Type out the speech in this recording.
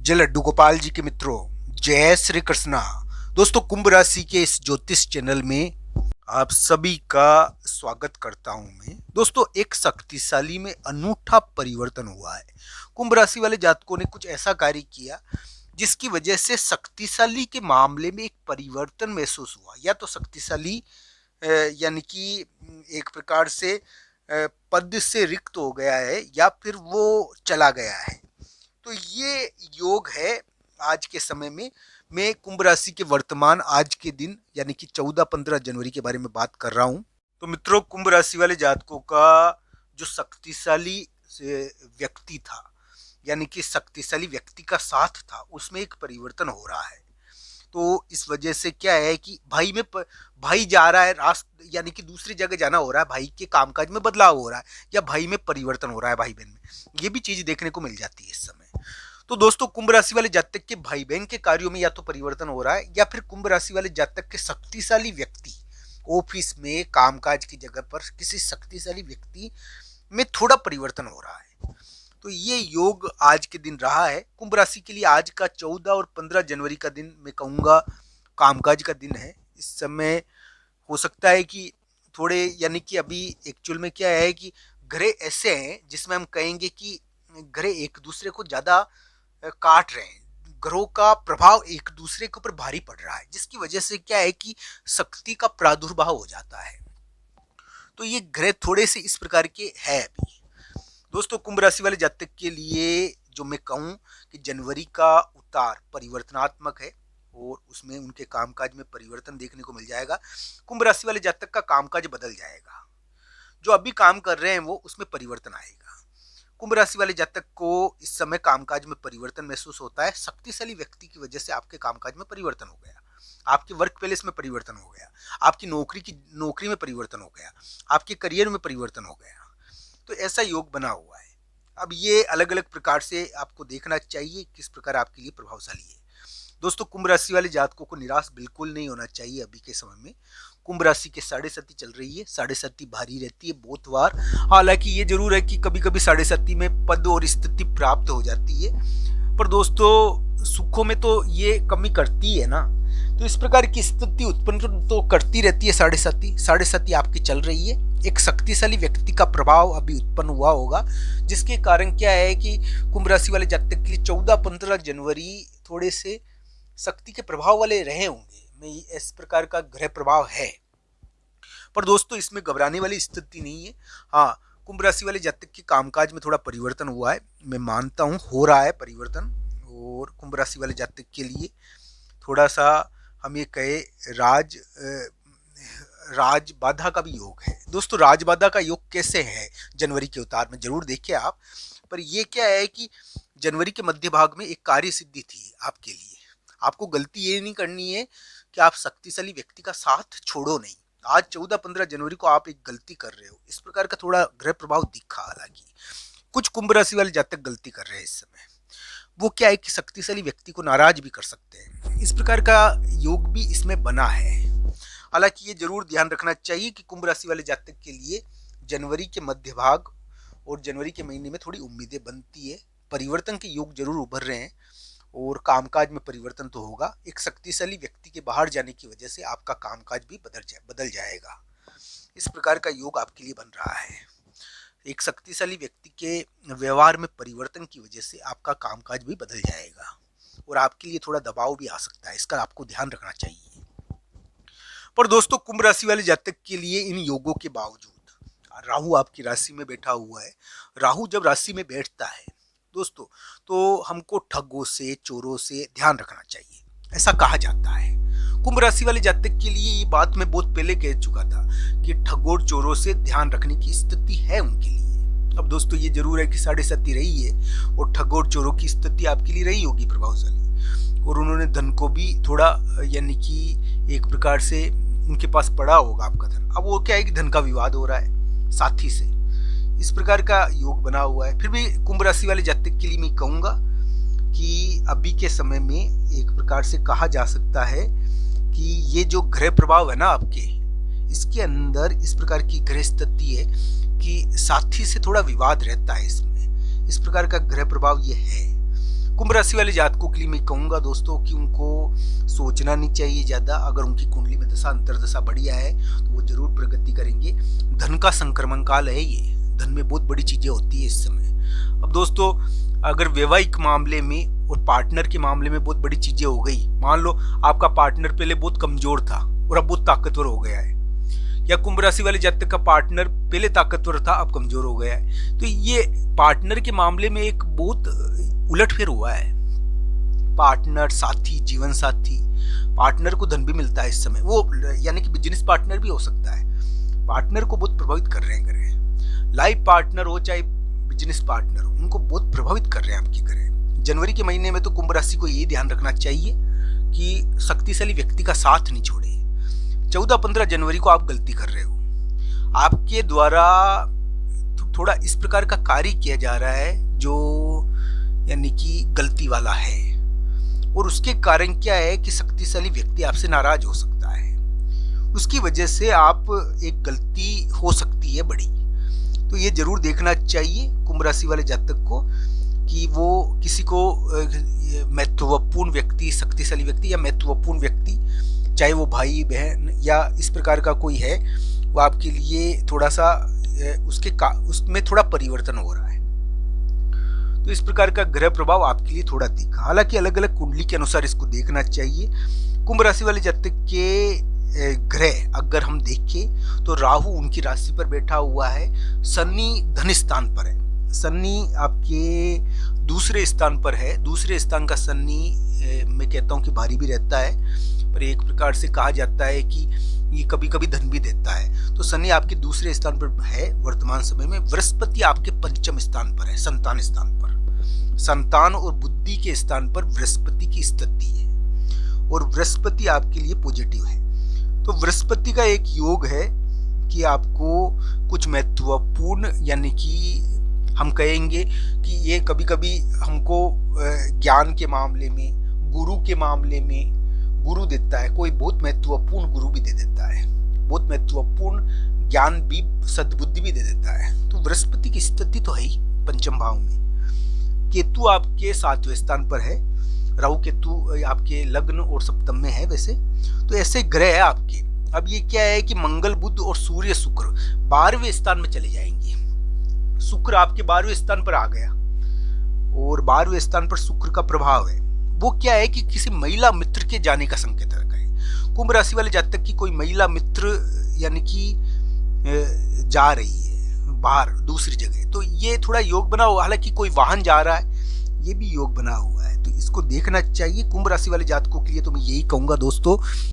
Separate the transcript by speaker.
Speaker 1: जय लड्डू गोपाल जी के मित्रों, जय श्री कृष्णा। दोस्तों, कुंभ राशि के इस ज्योतिष चैनल में आप सभी का स्वागत करता हूं मैं। दोस्तों, एक शक्तिशाली में अनूठा परिवर्तन हुआ है। कुंभ राशि वाले जातकों ने कुछ ऐसा कार्य किया जिसकी वजह से शक्तिशाली के मामले में एक परिवर्तन महसूस हुआ। या तो शक्तिशाली यानी कि एक प्रकार से पद से रिक्त हो गया है या फिर वो चला गया है। तो ये योग है आज के समय में। मैं कुंभ राशि के वर्तमान आज के दिन यानी कि 14-15 जनवरी के बारे में बात कर रहा हूं। तो मित्रों, कुंभ राशि वाले जातकों का जो शक्तिशाली व्यक्ति था यानी कि शक्तिशाली व्यक्ति का साथ था, उसमें एक परिवर्तन हो रहा है। तो इस वजह से क्या है कि भाई जा रहा है राष्ट्र यानी कि दूसरी जगह जाना हो रहा है, भाई के कामकाज में बदलाव हो रहा है या भाई में परिवर्तन हो रहा है, भाई बहन में ये भी चीज देखने को मिल जाती है इस समय। तो दोस्तों, कुंभ राशि वाले जातक के भाई बहन के कार्यों में या तो परिवर्तन हो रहा है या फिर कुंभ राशि वाले जातक के शक्तिशाली व्यक्ति ऑफिस में कामकाज की जगह पर किसी शक्तिशाली व्यक्ति में थोड़ा परिवर्तन हो रहा है। तो ये योग आज के दिन रहा है कुंभ राशि के लिए। आज का 14 और 15 जनवरी का दिन मैं कहूँगा कामकाज का दिन है। इस समय हो सकता है कि थोड़े यानी कि अभी एक्चुअल में क्या है कि ग्रह ऐसे हैं जिसमें हम कहेंगे कि ग्रह एक दूसरे को ज़्यादा काट रहे हैं, ग्रहों का प्रभाव एक दूसरे के ऊपर भारी पड़ रहा है, जिसकी वजह से क्या है कि शक्ति का प्रादुर्भाव हो जाता है। तो ये ग्रह थोड़े से इस प्रकार के है अभी। दोस्तों, कुंभ राशि वाले जातक के लिए जो मैं कहूँ कि जनवरी का उतार परिवर्तनात्मक है और उसमें उनके कामकाज में परिवर्तन देखने को मिल जाएगा। कुंभ राशि वाले जातक का कामकाज बदल जाएगा, जो अभी काम कर रहे हैं वो उसमें परिवर्तन आएगा। कुंभ राशि वाले जातक को इस समय कामकाज में परिवर्तन महसूस होता है। शक्तिशाली व्यक्ति की वजह से आपके कामकाज में परिवर्तन हो गया, आपके वर्क प्लेस में परिवर्तन हो गया, आपकी नौकरी में परिवर्तन हो गया, आपके करियर में परिवर्तन हो गया। तो ऐसा योग बना हुआ है। अब ये अलग अलग प्रकार से आपको देखना चाहिए किस प्रकार आपके लिए प्रभावशाली है। दोस्तों, कुंभ राशि वाले जातकों को निराश बिल्कुल नहीं होना चाहिए। अभी के समय में कुंभ राशि के साढ़े साथी चल रही है, साढ़े साथी भारी रहती है बहुत बार। हालांकि ये जरूर है कि कभी कभी साढ़े साथी में पद और स्थिति प्राप्त हो जाती है, पर दोस्तों सुखों में तो ये कमी करती है ना। तो इस प्रकार की स्थिति उत्पन्न तो करती रहती है। साढ़े साथी आपकी चल रही है। एक शक्तिशाली व्यक्ति का प्रभाव अभी उत्पन्न हुआ होगा, जिसके कारण क्या है कि कुंभ राशि वाले जातक के लिए 14-15 जनवरी थोड़े से शक्ति के प्रभाव वाले रहे होंगे। में इस प्रकार का ग्रह प्रभाव है, पर दोस्तों इसमें घबराने वाली स्थिति नहीं है। हाँ, कुंभ राशि वाले जातक के कामकाज में थोड़ा परिवर्तन हुआ है, मैं मानता हूँ हो रहा है परिवर्तन। और कुंभ राशि वाले जातक के लिए थोड़ा सा हम ये कहे राज बाधा का भी योग है। दोस्तों, राज बाधा का योग कैसे है जनवरी के उतार में जरूर देखिए आप। पर ये क्या है कि जनवरी के मध्य भाग में एक कार्य सिद्धि थी आपके लिए। आपको गलती ये नहीं करनी है कि आप शक्तिशाली व्यक्ति का साथ छोड़ो नहीं। आज 14-15 जनवरी को आप एक गलती कर रहे हो, इस प्रकार का थोड़ा ग्रह प्रभाव दिखा। हालांकि कुछ कुंभ राशि वाले जातक गलती कर रहे हैं इस समय। वो क्या है कि शक्तिशाली व्यक्ति को नाराज भी कर सकते हैं, इस प्रकार का योग भी इसमें बना है। हालांकि ये जरूर ध्यान रखना चाहिए कि कुंभ राशि वाले जातक के लिए जनवरी के मध्य भाग और जनवरी के महीने में थोड़ी उम्मीदें बनती है। परिवर्तन के योग जरूर उभर रहे हैं और कामकाज में परिवर्तन तो होगा। एक शक्तिशाली व्यक्ति के बाहर जाने की वजह से आपका कामकाज भी बदल जाएगा। इस प्रकार का योग आपके लिए बन रहा है। एक शक्तिशाली व्यक्ति के व्यवहार में परिवर्तन की वजह से आपका कामकाज भी बदल जाएगा और आपके लिए थोड़ा दबाव भी आ सकता है, इसका आपको ध्यान रखना चाहिए। पर दोस्तों, कुंभ राशि वाले जातक के लिए इन योगों के बावजूद राहु आपकी राशि में बैठा हुआ है। राहु जब राशि में बैठता है दोस्तों, तो हमको ठगों से चोरों से ध्यान रखना चाहिए, ऐसा कहा जाता है। कुंभ राशि वाले जातक के लिए ये बात मैं बहुत पहले कह चुका था कि ठगों और चोरों से ध्यान रखने की स्थिति है उनके लिए। अब दोस्तों, ये जरूर है कि साढ़े साथी रही है और ठगों और चोरों की स्थिति आपके लिए रही होगी प्रभावशाली, और उन्होंने धन को भी थोड़ा यानी कि एक प्रकार से उनके पास पड़ा होगा आपका धन। अब वो क्या है कि धन का विवाद हो रहा है साथी से, इस प्रकार का योग बना हुआ है। फिर भी कुंभ राशि वाले जातक के लिए मैं कहूंगा कि अभी के समय में एक प्रकार से कहा जा सकता है कि ये जो ग्रह प्रभाव है ना आपके, इसके अंदर इस प्रकार की ग्रह स्थिति है कि साथी से थोड़ा विवाद रहता है इसमें। इस प्रकार का ग्रह प्रभाव ये है। कुंभ राशि वाले जातकों के लिए मैं कहूंगा दोस्तों कि उनको सोचना नहीं चाहिए ज़्यादा। अगर उनकी कुंडली में दशा अंतर्दशा बढ़िया है तो वो जरूर प्रगति करेंगे। धन का संक्रमण काल है ये, धन में बहुत बड़ी चीजें होती है इस समय। अब दोस्तों अगर वैवाहिक मामले में और पार्टनर के मामले में बहुत बड़ी चीजें हो गई, मान लो आपका पार्टनर पहले बहुत कमजोर था और अब बहुत ताकतवर हो गया है, या कुंभ राशि वाले जातक का पार्टनर पहले ताकतवर था अब कमजोर हो गया है, तो ये पार्टनर के मामले में एक बहुत उलटफेर हुआ है। पार्टनर, साथी, जीवन साथी, पार्टनर को धन भी मिलता है इस समय, वो यानी कि बिजनेस पार्टनर भी हो सकता है, पार्टनर को बहुत प्रभावित कर रहे हैं ग्रह। लाइफ पार्टनर हो चाहे बिजनेस पार्टनर हो, उनको बहुत प्रभावित कर रहे हैं आपके ग्रह। जनवरी के महीने में तो कुंभ राशि को ये ध्यान रखना चाहिए कि शक्तिशाली व्यक्ति का साथ नहीं छोड़े। 14-15 जनवरी को आप गलती कर रहे हो, आपके द्वारा थोड़ा इस प्रकार का कार्य किया जा रहा है जो यानी कि गलती वाला है, और उसके कारण क्या है कि शक्तिशाली व्यक्ति आपसे नाराज हो सकता है। उसकी वजह से आप एक गलती हो सकती है बड़ी, तो ये जरूर देखना चाहिए कुंभ राशि वाले जातक को कि वो किसी को महत्वपूर्ण व्यक्ति, शक्तिशाली व्यक्ति या महत्वपूर्ण व्यक्ति, चाहे वो भाई बहन या इस प्रकार का कोई है, वो आपके लिए थोड़ा सा उसमें थोड़ा परिवर्तन हो रहा है। तो इस प्रकार का ग्रह प्रभाव आपके लिए थोड़ा दिखा। हालांकि अलग अलग कुंडली के अनुसार इसको देखना चाहिए। कुंभ राशि वाले जातक के ग्रह अगर हम देखें तो राहु उनकी राशि पर बैठा हुआ है, शनि धन स्थान पर है, शनि आपके दूसरे स्थान पर है। दूसरे स्थान का शनि मैं कहता हूँ कि भारी भी रहता है, पर एक प्रकार से कहा जाता है कि ये कभी कभी धन भी देता है। तो शनि आपके दूसरे स्थान पर है वर्तमान समय में। बृहस्पति आपके पंचम स्थान पर है, संतान स्थान पर। संतान और बुद्धि के स्थान पर बृहस्पति की स्थिति है, और बृहस्पति आपके लिए पॉजिटिव है। तो बृहस्पति का एक योग है कि आपको कुछ महत्वपूर्ण, यानी कि हम कहेंगे कि ये कभी कभी हमको ज्ञान के मामले में, गुरु के मामले में गुरु देता है, कोई बहुत महत्वपूर्ण गुरु भी दे देता है, बहुत महत्वपूर्ण ज्ञान भी, सद्बुद्धि भी दे देता है। तो बृहस्पति की स्थिति तो है ही पंचम भाव में। केतु आपके 7वें स्थान पर है, राहु केतु आपके लग्न और सप्तम में है वैसे। तो ऐसे ग्रह है आपके। अब ये क्या है कि मंगल, बुध और सूर्य, शुक्र 12वें स्थान में चले जाएंगे। शुक्र आपके 12वें स्थान पर आ गया, और 12वें स्थान पर शुक्र का प्रभाव है। वो क्या है कि किसी महिला मित्र के जाने का संकेत रखा है। कुंभ राशि वाले जातक की कोई महिला मित्र यानी कि जा रही है बाहर दूसरी जगह, तो ये थोड़ा योग बना हुआ। हालांकि कोई वाहन जा रहा है, ये भी योग बना हुआ है, तो इसको देखना चाहिए कुंभ राशि वाले जातकों के लिए। तो मैं यही कहूंगा दोस्तों